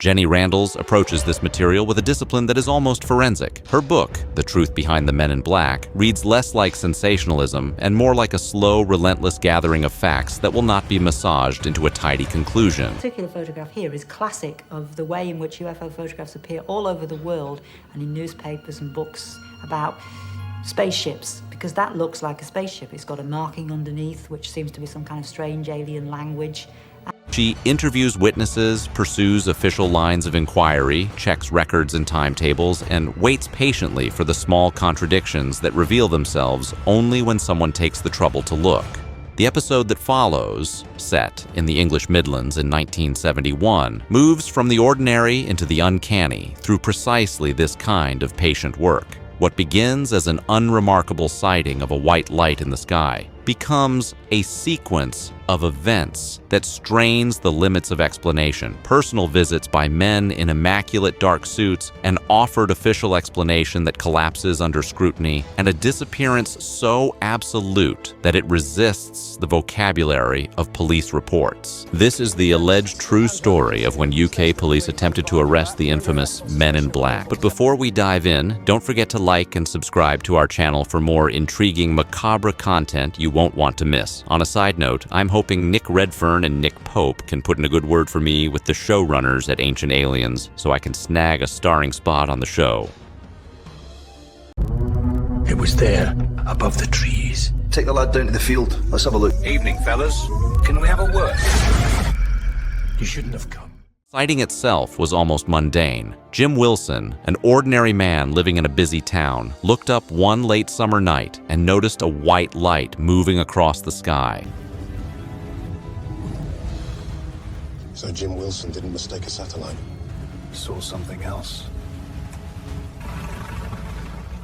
Jenny Randles approaches this material with a discipline that is almost forensic. Her book, The Truth Behind the Men in Black, reads less like sensationalism and more like a slow, relentless gathering of facts that will not be massaged into a tidy conclusion. This particular photograph here is classic of the way in which UFO photographs appear all over the world and in newspapers and books about spaceships, because that looks like a spaceship. It's got a marking underneath, which seems to be some kind of strange alien language. She interviews witnesses, pursues official lines of inquiry, checks records and timetables, and waits patiently for the small contradictions that reveal themselves only when someone takes the trouble to look. The episode that follows, set in the English Midlands in 1971, moves from the ordinary into the uncanny through precisely this kind of patient work. What begins as an unremarkable sighting of a white light in the sky becomes a sequence of events that strains the limits of explanation. Personal visits by men in immaculate dark suits, an offered official explanation that collapses under scrutiny, and a disappearance so absolute that it resists the vocabulary of police reports. This is the alleged true story of when UK police attempted to arrest the infamous Men in Black. But before we dive in, don't forget to like and subscribe to our channel for more intriguing, macabre content you won't want to miss. On a side note, I'm hoping Nick Redfern and Nick Pope can put in a good word for me with the showrunners at Ancient Aliens so I can snag a starring spot on the show. It was there, above the trees. Take the lad down to the field. Let's have a look. Evening, fellas. Can we have a word? You shouldn't have come. Sighting itself was almost mundane. Jim Wilson, an ordinary man living in a busy town, looked up one late summer night and noticed a white light moving across the sky. So Jim Wilson didn't mistake a satellite. Saw something else.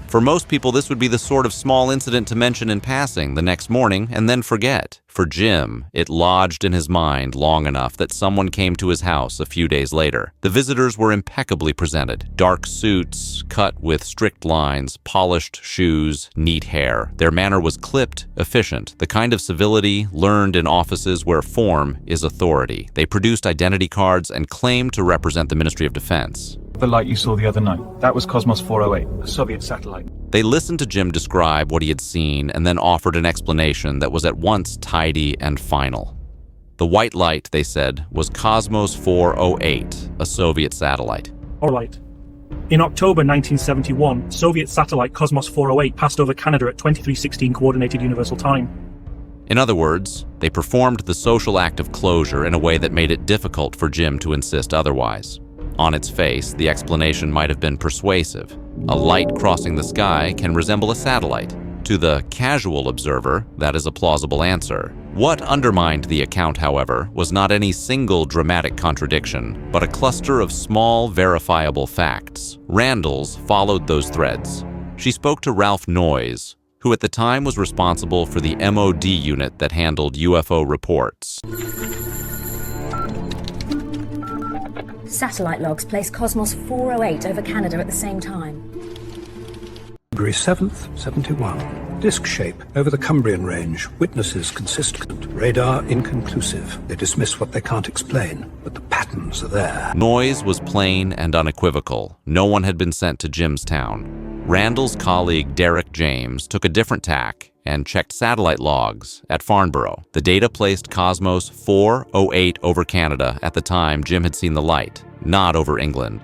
For most people, this would be the sort of small incident to mention in passing the next morning and then forget. For Jim, it lodged in his mind long enough that someone came to his house a few days later. The visitors were impeccably presented. Dark suits, cut with strict lines, polished shoes, neat hair. Their manner was clipped, efficient, the kind of civility learned in offices where form is authority. They produced identity cards and claimed to represent the Ministry of Defense. The light you saw the other night, that was Cosmos 408, a Soviet satellite. They listened to Jim describe what he had seen and then offered an explanation that was at once tidy and final. The white light, they said, was Cosmos 408, a Soviet satellite. All right. In October 1971, Soviet satellite Cosmos 408 passed over Canada at 23:16 Coordinated Universal Time. In other words, they performed the social act of closure in a way that made it difficult for Jim to insist otherwise. On its face, the explanation might have been persuasive. A light crossing the sky can resemble a satellite. To the casual observer, that is a plausible answer. What undermined the account, however, was not any single dramatic contradiction, but a cluster of small, verifiable facts. Randles followed those threads. She spoke to Ralph Noyes, who at the time was responsible for the MOD unit that handled UFO reports. Satellite logs place Cosmos 408 over Canada at the same time. February 7th, 71. Disc shape over the Cumbrian Range. Witnesses consistent. Radar inconclusive. They dismiss what they can't explain, but the patterns are there. Noise was plain and unequivocal. No one had been sent to Jimstown. Randall's colleague Derek James took a different tack and checked satellite logs at Farnborough. The data placed Cosmos 408 over Canada at the time Jim had seen the light, not over England.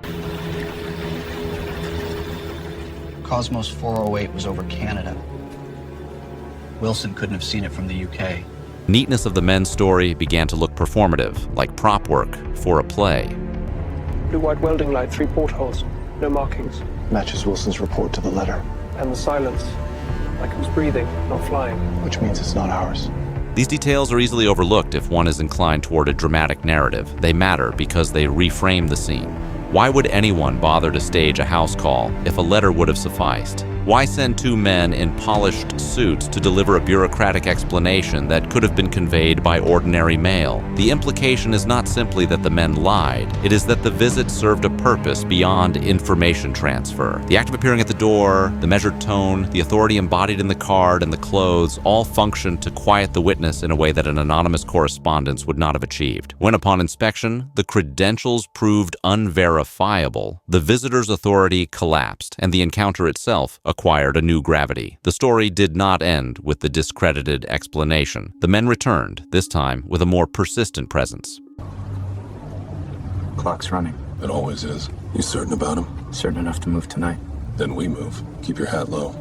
Cosmos 408 was over Canada. Wilson couldn't have seen it from the UK. Neatness of the men's story began to look performative, like prop work for a play. Blue-white welding light, 3 portholes, no markings. Matches Wilson's report to the letter. And the silence, like it was breathing, not flying. Which means it's not ours. These details are easily overlooked if one is inclined toward a dramatic narrative. They matter because they reframe the scene. Why would anyone bother to stage a house call if a letter would have sufficed? Why send two men in polished suits to deliver a bureaucratic explanation that could have been conveyed by ordinary mail? The implication is not simply that the men lied, it is that the visit served a purpose beyond information transfer. The act of appearing at the door, the measured tone, the authority embodied in the card, and the clothes all functioned to quiet the witness in a way that an anonymous correspondence would not have achieved. When upon inspection, the credentials proved unverifiable, the visitor's authority collapsed, and the encounter itself acquired a new gravity. The story did not end with the discredited explanation. The men returned, this time with a more persistent presence. Clock's running. It always is. You certain about him? Certain enough to move tonight. Then we move. Keep your hat low.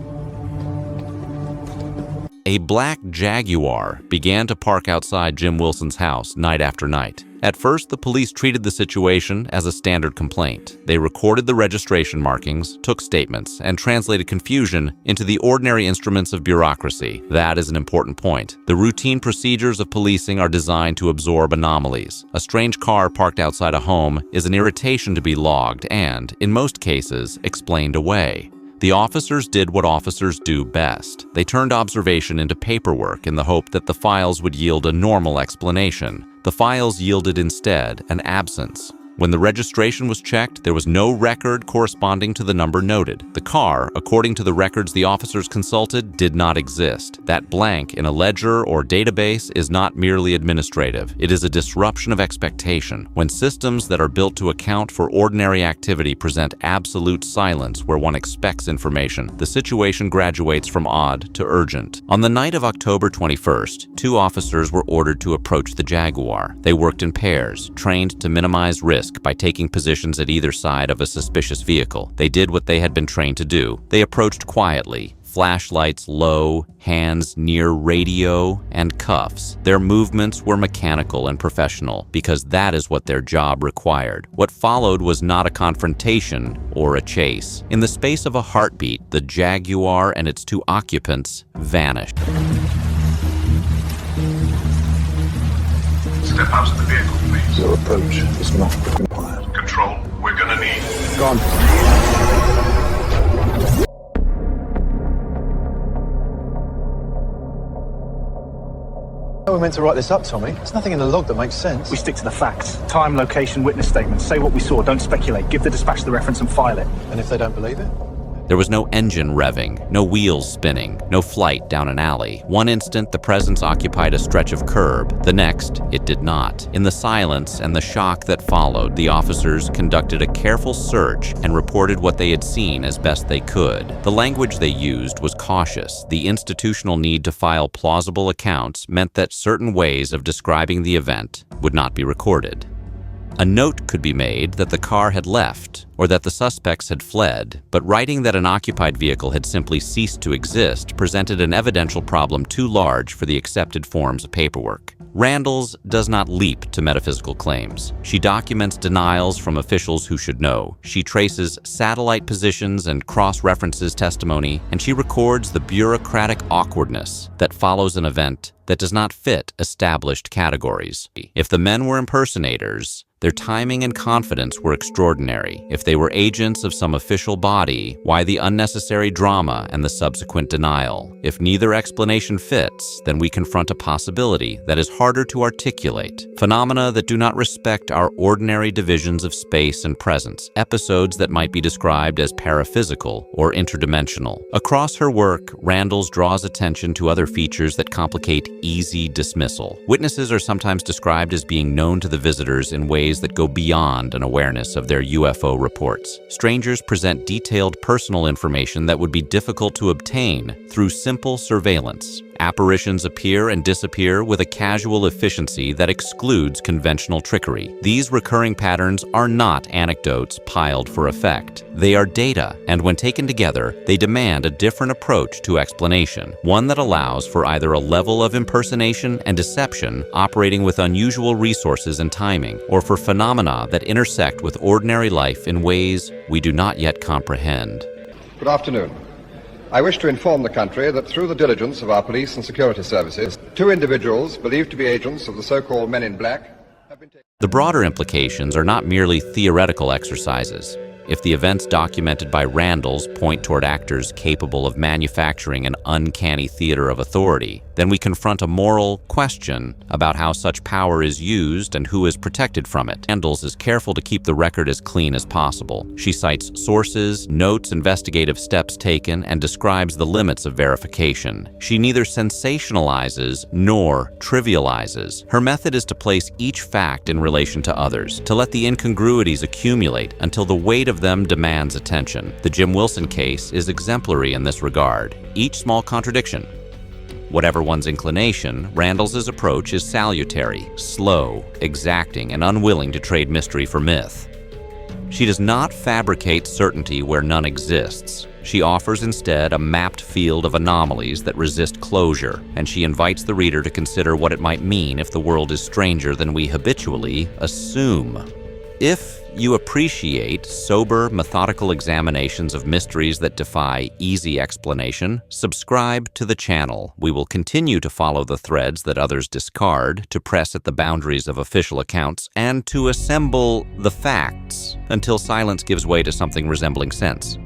A black Jaguar began to park outside Jim Wilson's house night after night. At first, the police treated the situation as a standard complaint. They recorded the registration markings, took statements, and translated confusion into the ordinary instruments of bureaucracy. That is an important point. The routine procedures of policing are designed to absorb anomalies. A strange car parked outside a home is an irritation to be logged and, in most cases, explained away. The officers did what officers do best. They turned observation into paperwork in the hope that the files would yield a normal explanation. The files yielded instead an absence. When the registration was checked, there was no record corresponding to the number noted. The car, according to the records the officers consulted, did not exist. That blank in a ledger or database is not merely administrative. It is a disruption of expectation. When systems that are built to account for ordinary activity present absolute silence where one expects information, the situation graduates from odd to urgent. On the night of October 21st, two officers were ordered to approach the Jaguar. They worked in pairs, trained to minimize risk by taking positions at either side of a suspicious vehicle. They did what they had been trained to do. They approached quietly, flashlights low, hands near radio, and cuffs. Their movements were mechanical and professional because that is what their job required. What followed was not a confrontation or a chase. In the space of a heartbeat, the Jaguar and its two occupants vanished. Step out of the vehicle, please. Your approach is not required. Control, we're gonna need. Gone. We're meant to write this up, Tommy. There's nothing in the log that makes sense. We stick to the facts. Time, location, witness statements. Say what we saw, don't speculate. Give the dispatch the reference and file it. And if they don't believe it? There was no engine revving, no wheels spinning, no flight down an alley. One instant, the presence occupied a stretch of curb. The next, it did not. In the silence and the shock that followed, the officers conducted a careful search and reported what they had seen as best they could. The language they used was cautious. The institutional need to file plausible accounts meant that certain ways of describing the event would not be recorded. A note could be made that the car had left or that the suspects had fled, but writing that an occupied vehicle had simply ceased to exist presented an evidential problem too large for the accepted forms of paperwork. Randles does not leap to metaphysical claims. She documents denials from officials who should know. She traces satellite positions and cross-references testimony, and she records the bureaucratic awkwardness that follows an event that does not fit established categories. If the men were impersonators, their timing and confidence were extraordinary. If they were agents of some official body, why the unnecessary drama and the subsequent denial? If neither explanation fits, then we confront a possibility that is harder to articulate. Phenomena that do not respect our ordinary divisions of space and presence. Episodes that might be described as paraphysical or interdimensional. Across her work, Randles draws attention to other features that complicate easy dismissal. Witnesses are sometimes described as being known to the visitors in ways that go beyond an awareness of their UFO reports. Strangers present detailed personal information that would be difficult to obtain through simple surveillance. Apparitions appear and disappear with a casual efficiency that excludes conventional trickery. These recurring patterns are not anecdotes piled for effect. They are data, and when taken together, they demand a different approach to explanation, one that allows for either a level of impersonation and deception operating with unusual resources and timing, or for phenomena that intersect with ordinary life in ways we do not yet comprehend. Good afternoon. I wish to inform the country that through the diligence of our police and security services, two individuals believed to be agents of the so-called Men in Black have been taken. The broader implications are not merely theoretical exercises. If the events documented by Randles point toward actors capable of manufacturing an uncanny theater of authority, then we confront a moral question about how such power is used and who is protected from it. Randles is careful to keep the record as clean as possible. She cites sources, notes investigative steps taken, and describes the limits of verification. She neither sensationalizes nor trivializes. Her method is to place each fact in relation to others, to let the incongruities accumulate until the weight of them demands attention. The Jim Wilson case is exemplary in this regard. Each small contradiction, whatever one's inclination, Randles' approach is salutary, slow, exacting, and unwilling to trade mystery for myth. She does not fabricate certainty where none exists. She offers instead a mapped field of anomalies that resist closure, and she invites the reader to consider what it might mean if the world is stranger than we habitually assume. If you appreciate sober, methodical examinations of mysteries that defy easy explanation, subscribe to the channel. We will continue to follow the threads that others discard, to press at the boundaries of official accounts, and to assemble the facts until silence gives way to something resembling sense.